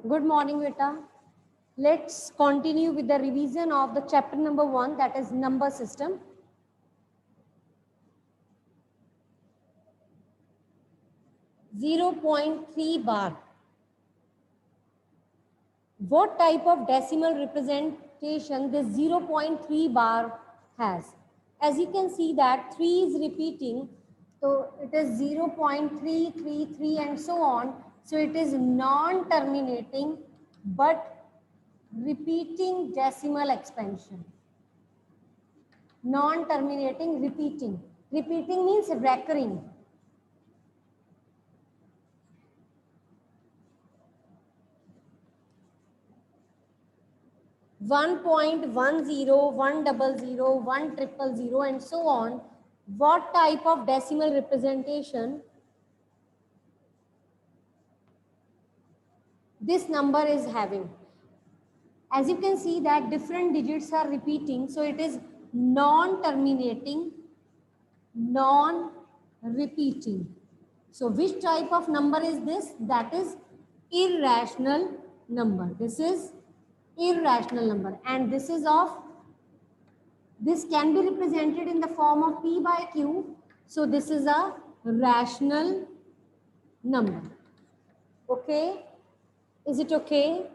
Good morning, beta. Let's continue with the revision of the chapter number 1, that is number system. .3 bar. What type of decimal representation this 0.3 bar has? As you can see that 3 is repeating, so it is 0.333 and so on. So it is non-terminating but repeating decimal expansion. Non-terminating, repeating. Repeating means recurring. One point 10, 100, 1000, and so on. What type of decimal representation this number is having? As you can see that different digits are repeating, so it is non-terminating, non-repeating. So which type of number is this? That is irrational number. This is irrational number, and this can be represented in the form of P by Q. So this is a rational number. Okay? Is it okay?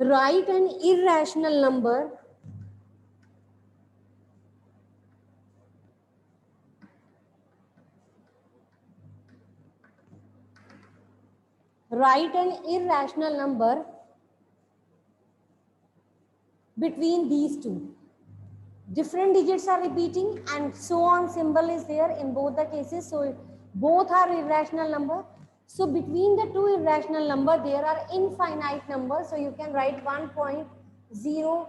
Write an irrational number between these two. Different digits are repeating and so on symbol is there in both the cases. So both are irrational number. So between the two irrational number, there are infinite numbers. So you can write 1.0,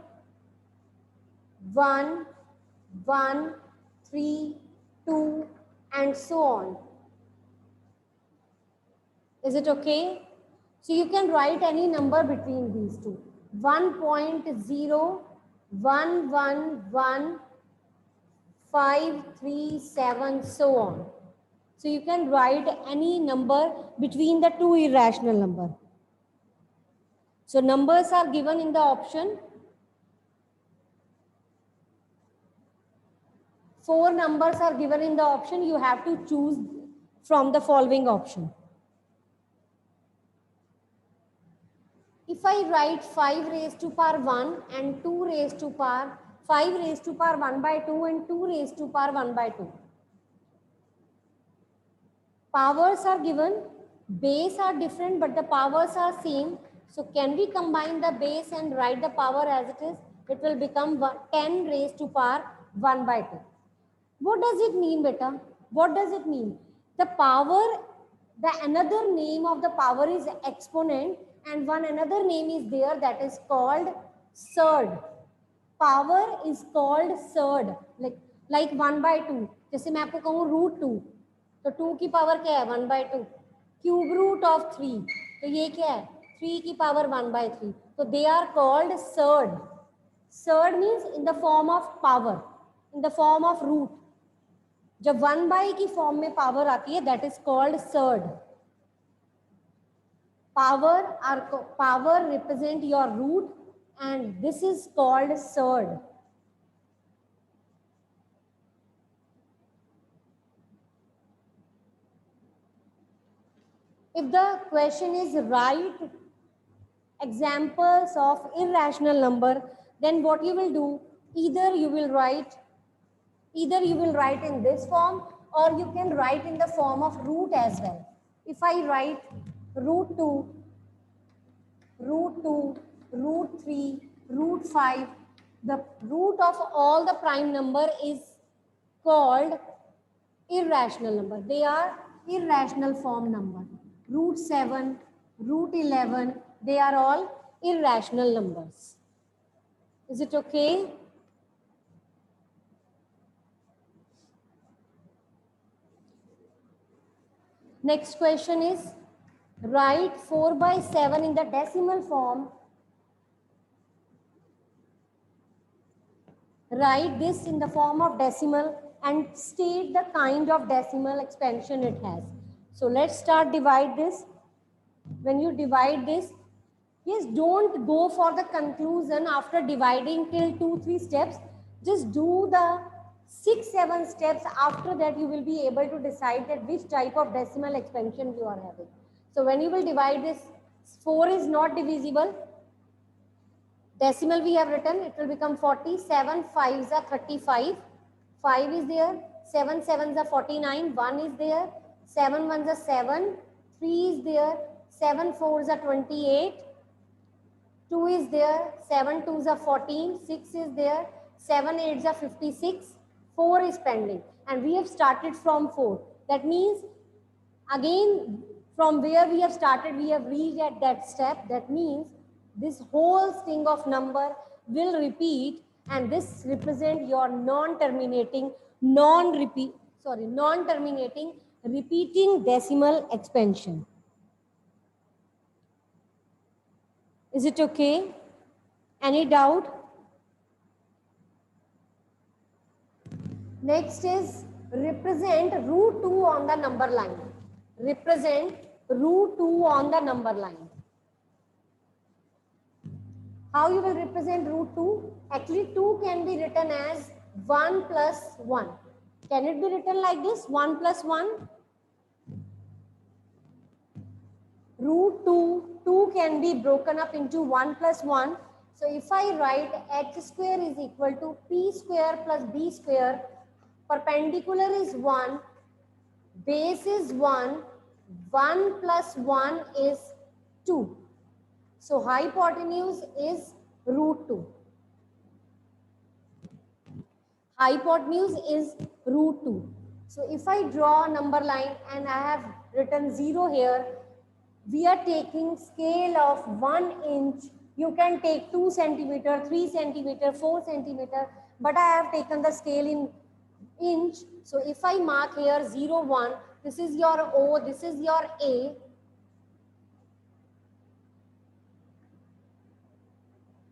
1, 1, 3, 2, and so on. Is it okay? So you can write any number between these two. 1.0, 111,537, so on. So you can write any number between the two irrational number. So numbers are given in the option. 4 numbers are given in the option. You have to choose from the following option. If I write 5 raised to power 1 and 2 raised to power 5 raised to power 1 by 2 and 2 raised to power 1 by 2. Powers are given, base are different but the powers are same. So can we combine the base and write the power as it is? It will become 10 raised to power 1 by 2. What does it mean, beta? What does it mean? The power, the another name of the power is exponent, and one another name is there that is called surd. Power is called surd, like 1 by 2. जैसे मैं आपको कहूँ √2, तो 2 की power क्या है 1 by 2. Cube root of 3, तो ये क्या है 3 की पावर 1 by 3. तो they are called surd. Surd means in the form of power, in the form of root. जब 1 by की फॉर्म में पावर आती है that is called surd. Power represent your root and this is called surd. If the question is write examples of irrational number, then what you will do, either you will write in this form or you can write in the form of root as well. If I write √2, √3, √5, the root of all the prime number is called irrational number. They are irrational form number. √7, √11, they are all irrational numbers. Is it okay? Next question is, write 4 by 7 in the decimal form write this in the form of decimal and state the kind of decimal expansion it has. So let's start divide this. When you divide this, yes, don't go for the conclusion after dividing till 2-3 steps. Just do the 6-7 steps. After that, you will be able to decide that which type of decimal expansion you are having. So when you will divide this, 4 is not divisible. Decimal we have written, it will become 40. 7 5s are 35. 5 is there. 7 7s are 49. 1 is there. 7 1s are 7. 3 is there. 7 4s are 28. 2 is there. 7 2s are 14. 6 is there. 7 8s are 56. 4 is pending. And we have started from 4. That means, again, from where we have started, we have reached at that step. That means this whole string of number will repeat, and this represent your non-terminating, non-terminating, repeating decimal expansion. Is it okay? Any doubt? Next is represent root 2 on the number line. Represent root 2 on the number line. How you will represent root 2? Actually, 2 can be written as 1 plus 1. Can it be written like this? 1 plus 1? Root 2 can be broken up into 1 plus 1. So if I write h square is equal to p square plus b square, perpendicular is 1, base is 1, 1 plus 1 is 2. So hypotenuse is root 2. Hypotenuse is root 2. So if I draw a number line and I have written 0 here, we are taking scale of 1 inch. You can take 2 centimeter, 3 centimeter, 4 centimeter, but I have taken the scale in inch. So if I mark here 0, 1, this is your O, this is your A.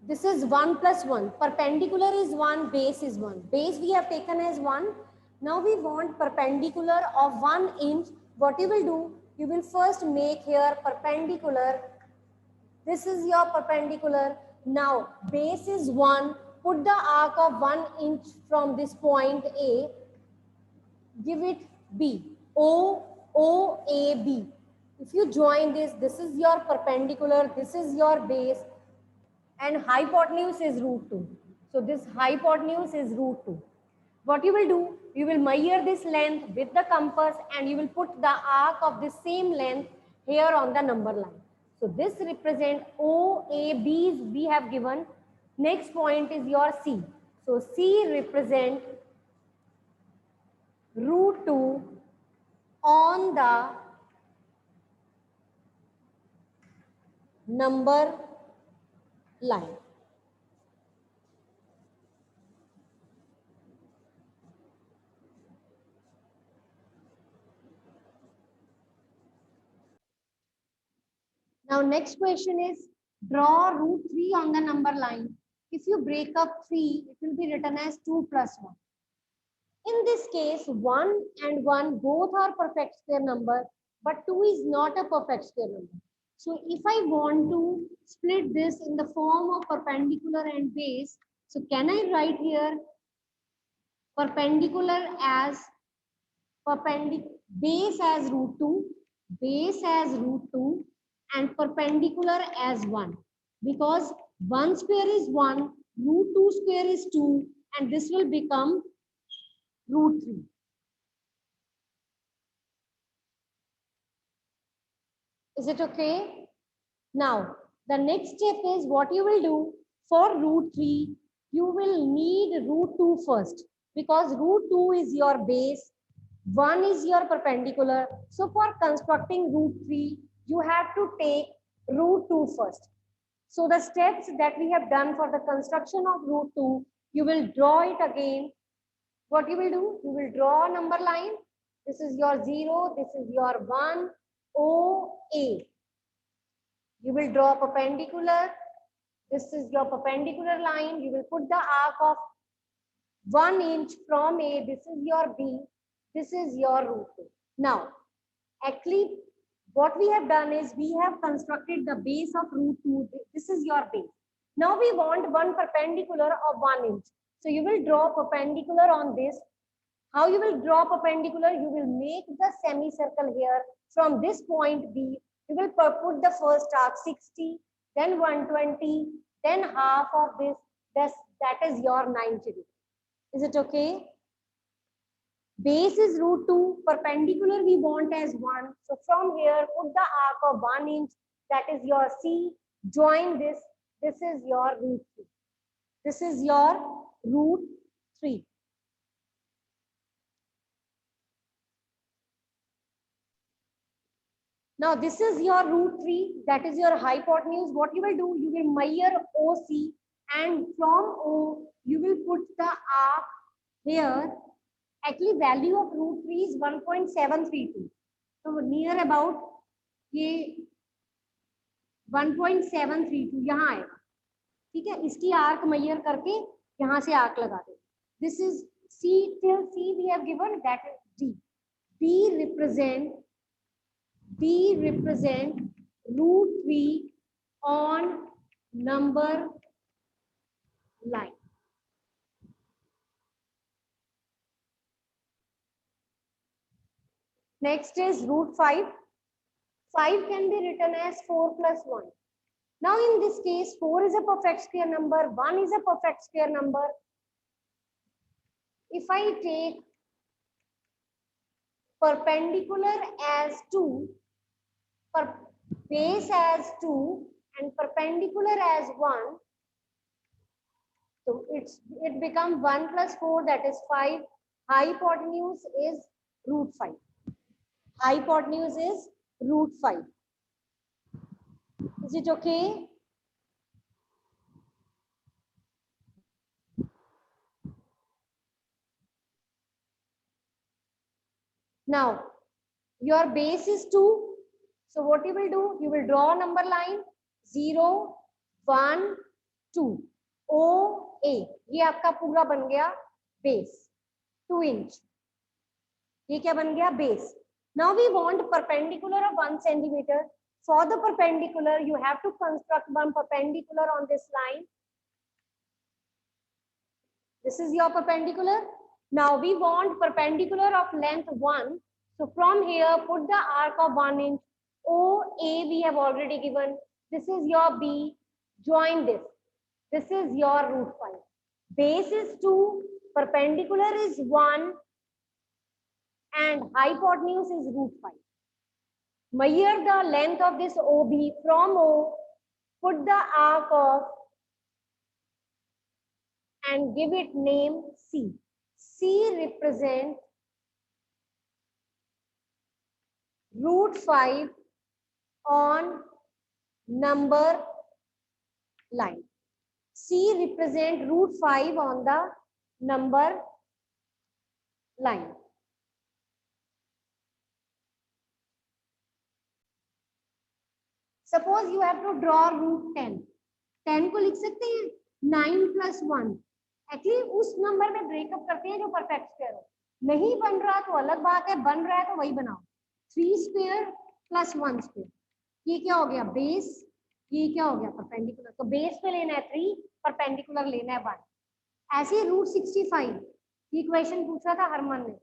This is 1 plus 1. Perpendicular is 1, base is 1. Base we have taken as 1. Now we want perpendicular of 1 inch. What you will do? You will first make here perpendicular. This is your perpendicular. Now base is 1. Put the arc of 1 inch from this point A. Give it B. O, O, A, B. If you join this, this is your perpendicular. This is your base. And hypotenuse is root 2. So this hypotenuse is root 2. What you will do, you will measure this length with the compass and you will put the arc of the same length here on the number line. So this represents O, A, B's we have given. Next point is your C. So C represent root 2 on the number line. Now next question is draw root 3 on the number line. If you break up 3, it will be written as 2 plus 1. In this case, 1 and 1 both are perfect square number, but 2 is not a perfect square number. So if I want to split this in the form of perpendicular and base, so can I write here perpendicular as base as root 2, base as root 2, and perpendicular as 1. Because 1 square is 1, root 2 square is 2, and this will become root 3. Is it okay? Now, the next step is what you will do for root 3. You will need root 2 first because root 2 is your base, 1 is your perpendicular. So for constructing root 3, you have to take root 2 first. So the steps that we have done for the construction of root 2, you will draw it again. What you will do? You will draw a number line. This is your 0, this is your 1, O, A. You will draw perpendicular. This is your perpendicular line. You will put the arc of 1 inch from A. This is your B. This is your root 2. Now, actually, what we have done is we have constructed the base of root 2. This is your base. Now we want one perpendicular of 1 inch. So you will draw perpendicular on this. How you will draw perpendicular? You will make the semicircle here. From this point B, you will put the first arc 60, then 120, then half of this. That is your 90 degree. Is it okay? Base is root 2, perpendicular we want as 1. So from here, put the arc of 1 inch, that is your C. Join this. This is your root 3. This is your root 3. Now this is your root 3, that is your hypotenuse. What you will do, you will measure OC, and from O, you will put the arc here. Actually, value of root 3 is 1.732. So near about ये 1.732 यहाँ आएगा, ठीक है. इसकी arc major करके यहाँ से arc लगा दे. This is C, till C we have given, that is D. D represent root 3 on number line. Next is root 5. 5 can be written as 4 plus 1. Now in this case, 4 is a perfect square number, 1 is a perfect square number. If I take perpendicular as 2, base as 2, and perpendicular as 1, so it becomes 1 plus 4, that is 5. Hypotenuse is root 5. Hypotenuse is root 5. Is it okay? Now, your base is 2. So what you will do? You will draw a number line 0, 1, 2. OA. ये आपका पूरा बन गया base 2 inch. ये क्या बन गया? Base. Now we want perpendicular of 1 centimeter. For the perpendicular, you have to construct one perpendicular on this line. This is your perpendicular. Now we want perpendicular of length 1. So from here, put the arc of 1 inch. OA we have already given. This is your B. Join this. This is your root 5. Base is 2. Perpendicular is 1. And hypotenuse is root 5. Measure the length of this OB from O. Put the arc of and give it name C. C represent root 5 on number line. C represent root 5 on the number line. Suppose you have to draw root 10. 10 को लिख सकते हैं 9 plus 1. Actually उस number में breakup करते हैं जो perfect square हो. नहीं बन रहा तो अलग बात है, बन रहा है तो वही बनाओ. 3 square plus 1 square. ये क्या हो गया? बेस. ये क्या हो गया? परपेंडिकुलर. तो बेस पे लेना है 3, परपेंडिकुलर लेना है 1. ऐसे रूट 65 ये क्वेश्चन पूछा था हरमन ने.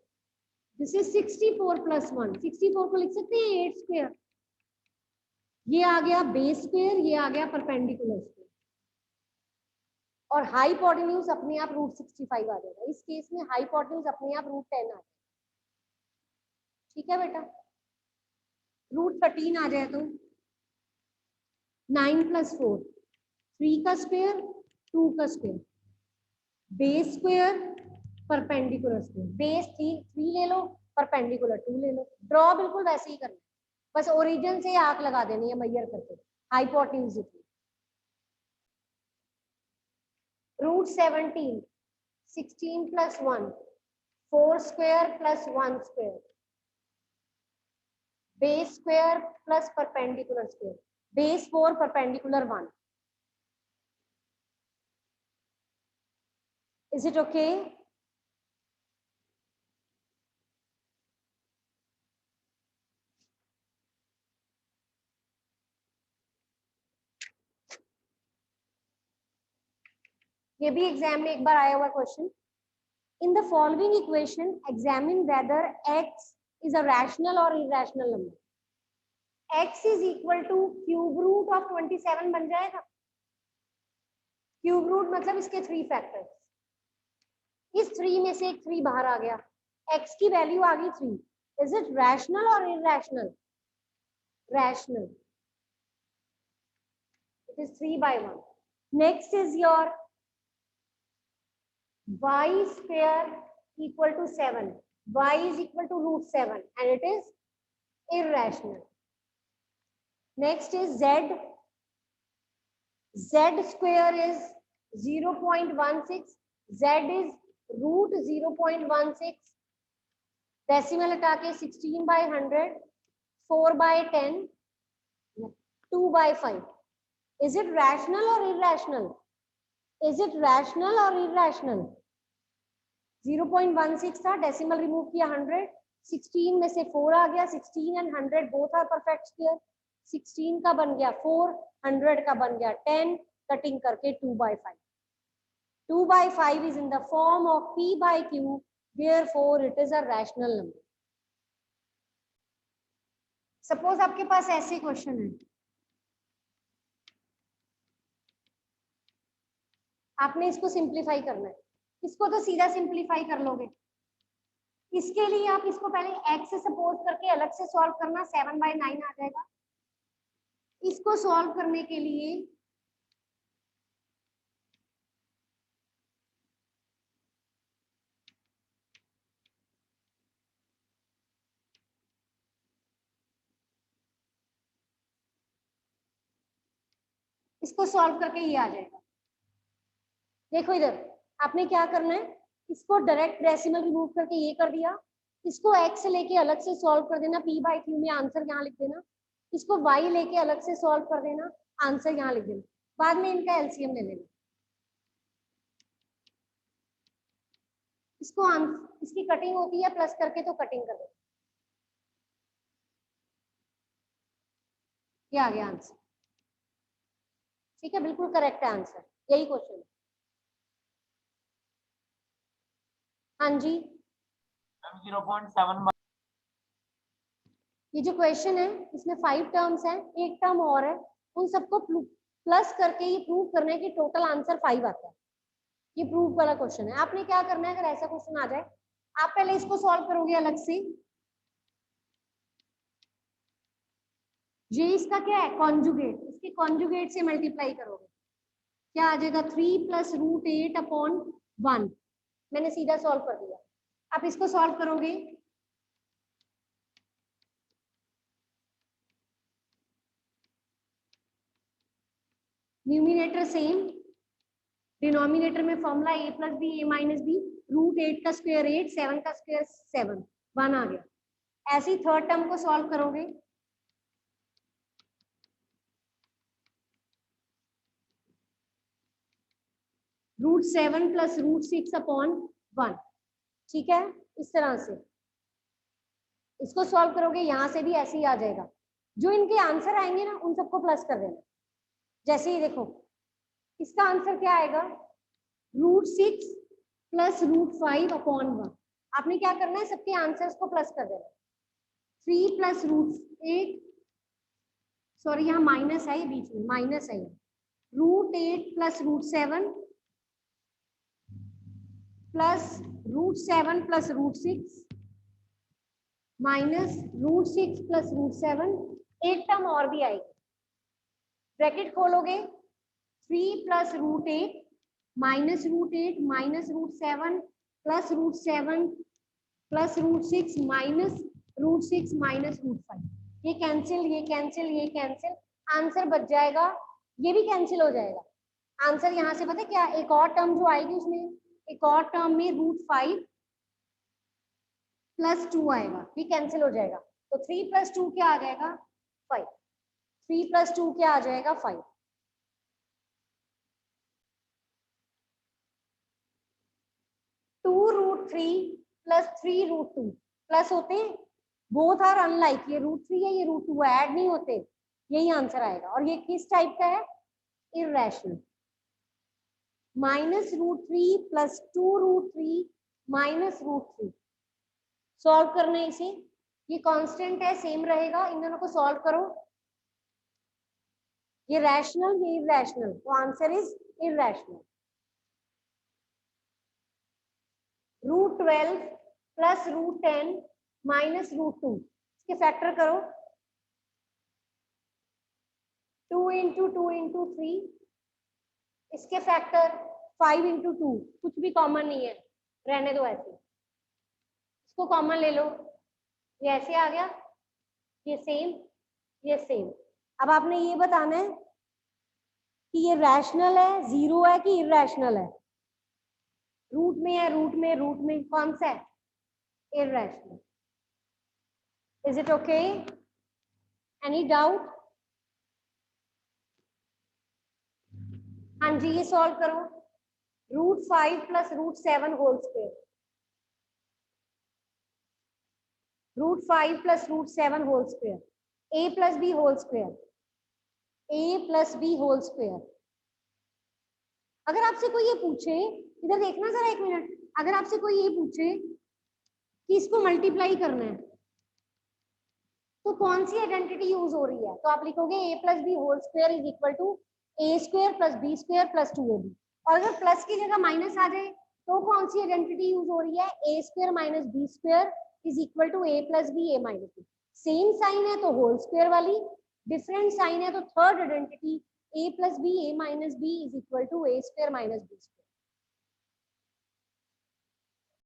This is 64 plus 1. 64 को लिख सकते हैं 8 square. ये आ गया बेस स्क्वायर, ये आ गया परपेंडिकुलर स्क्वायर. और हाइपोटेन्यूज अपने आप रूट 65 आ जाएगा. इस केस में हाइपोटेन्यूज अपने आप रूट 10 आ जाएगा. ठीक है बेटा. रूट 13 आ जाए तो 9 plus 4. 3 का स्क्वायर 2 का square. Base square perpendicular square. Base 3 ले लो, परपेंडिकुलर 2 ले लो. ड्रॉ बिल्कुल वैसे ही करना है, बस ओरिजिन से आर्क लगा देनी है मेजर करके. Hypotenuse root 17. 16 plus 1. 4 square plus 1 square. Base square plus perpendicular square. Base 4, perpendicular 1. Is it okay? ये भी एग्जाम में एक बार आया हुआ question. In the following equation examine whether x is a rational और irrational number. x is equal to cube root of 27 बन जाएगा। क्यूब रूट मतलब इसके 3 फैक्टर्स, इस 3 में से एक 3 बाहर आ गया, x की वैल्यू आ गई 3। इज इट रैशनल और irrational? Rational. It is 3/1। Next is your y square equal to 7. Y is equal to root 7 and it is irrational. Next is z. Z square is 0.16. Z is root 0.16. Decimal हटा के 16/100, 4/10, 2/5. Is it rational or irrational? Is it rational or irrational? 0.16 था, decimal remove किया 100, 16 में से 4 आ गया, 16 and 100 both are perfect square. 16 का बन गया 4, 100 का बन गया 10, कटिंग करके 2/5। 2/5 is in the form of p/q, therefore it is a rational number. Suppose आपके पास ऐसे क्वेश्चन है, आपने इसको सिंप्लीफाई करना है। इसको तो सीधा सिंप्लीफाई कर लोगे। इसके लिए आप इसको पहले x से सपोज करके अलग से सॉल्व करना, 7/9 आ जाएगा। इसको सॉल्व करने के लिए इसको सॉल्व करके ये आ जाएगा। देखो इधर आपने क्या करना है, इसको डायरेक्ट डेसिमल रिमूव करके ये कर दिया, इसको x लेके अलग से सॉल्व कर देना, p/q में आंसर यहाँ लिख देना, इसको y लेके अलग से सॉल्व कर देना, आंसर यहाँ लिख देना, बाद में इनका एलसीएम ले लेना। इसको इसकी कटिंग होती है प्लस करके, तो कटिंग कर देना, ये आ गया आंसर। ठीक है, बिल्कुल करेक्ट है आंसर, यही क्वेश्चन है। हाँ जी 0.7। ये जो क्वेश्चन है इसमें 5 टर्म्स हैं, एक टर्म और है, उन सबको प्लस करके ये प्रूव करना है कि टोटल आंसर 5 आता है। ये प्रूव वाला क्वेश्चन है। आपने क्या करना है, अगर ऐसा क्वेश्चन आ जाए, आप पहले इसको सॉल्व करोगे अलग से। ये इसका क्या है, कॉन्जुगेट, इसके कॉन्जुगेट से मल्टीप्लाई करोगे, क्या आ जाएगा 3 + √8/1। मैंने सीधा सॉल्व कर दिया। आप इसको सॉल्व करोगे, न्यूमिनेटर सेम, डिनोमिनेटर में formula a + b a - b, √8 का स्क्वायर 8, 7 का स्क्वायर 7, 1 आ गया। ऐसे ही थर्ड टर्म को सॉल्व करोगे, √7 + √6/1। ठीक है, इस तरह से इसको सॉल्व करोगे, यहां से भी ऐसे ही आ जाएगा। जो इनके आंसर आएंगे ना, उन सबको प्लस कर देना। जैसे ही देखो इसका आंसर क्या आएगा, √6 + √5/1। आपने क्या करना है, सबके आंसर्स को प्लस कर देना। 3 + √8, सॉरी यहाँ माइनस है, ये बीच में माइनस है, √8 + √7 प्लस √7 + √6 माइनस √6 + √7। एक टर्म और भी आएगी, ब्रैकेट खोलोगे, 3 + √8 minus √8 minus √7 plus √7 plus √6 minus √6 minus √5। ये कैंसिल, ये कैंसिल, ये कैंसिल, आंसर बच जाएगा, ये भी कैंसिल हो जाएगा। आंसर यहाँ से पता है क्या, एक और टर्म जो आएगी उसमें, एक और टर्म में √5 + 2 आएगा, ये कैंसिल हो जाएगा। तो 3 + 2 क्या आ जाएगा, 5। 3 + 2 क्या आ जाएगा, 5। 2√3 + 3√2 प्लस होते हैं, बोथ आर अनलाइक, ये √3 है, ये √2 है, ऐड नहीं होते, यही आंसर आएगा। और ये किस टाइप का है, irrational. Minus root 3 plus 2 root 3 minus root 3। Solve करना है इसे, ये कांस्टेंट है, सेम रहेगा, इन दोनों को सॉल्व करो। ये रैशनल, ये इरैशनल, तो answer is irrational. Root 12 plus root 10 minus root 2, इसके फैक्टर करो। 2 इंटू 2 इंटू 3, इसके फैक्टर 5 इंटू 2, कुछ भी कॉमन नहीं है, रहने दो ऐसे, इसको कॉमन ले लो, ये ऐसे आ गया, ये सेम, ये सेम। अब आपने ये बताना है कि ये रैशनल है, जीरो है कि इरैशनल है। रूट में है, रूट में, रूट में कौन सा है? Irrational. Is it okay? Any doubt? हाँ जी, ये सॉल्व करो। Root 5 plus root 7 whole square, root 5 plus root 7 whole square, A plus B whole square, A plus B whole square. अगर आपसे कोई ये पूछे, इधर देखना जरा एक मिनट, अगर आपसे कोई ये पूछे कि इसको मल्टीप्लाई करना है तो कौन सी आइडेंटिटी यूज हो रही है, तो आप लिखोगे A plus B whole square is equal to A square plus B square plus 2ab। और अगर प्लस की जगह माइनस आ जाए तो कौन सी आइडेंटिटी यूज हो रही है? A square minus B square is equal to A plus B A minus B. Same sign है तो होल स्क्वायर वाली, डिफरेंट साइन है तो third identity A plus B A minus B is equal to A square minus B.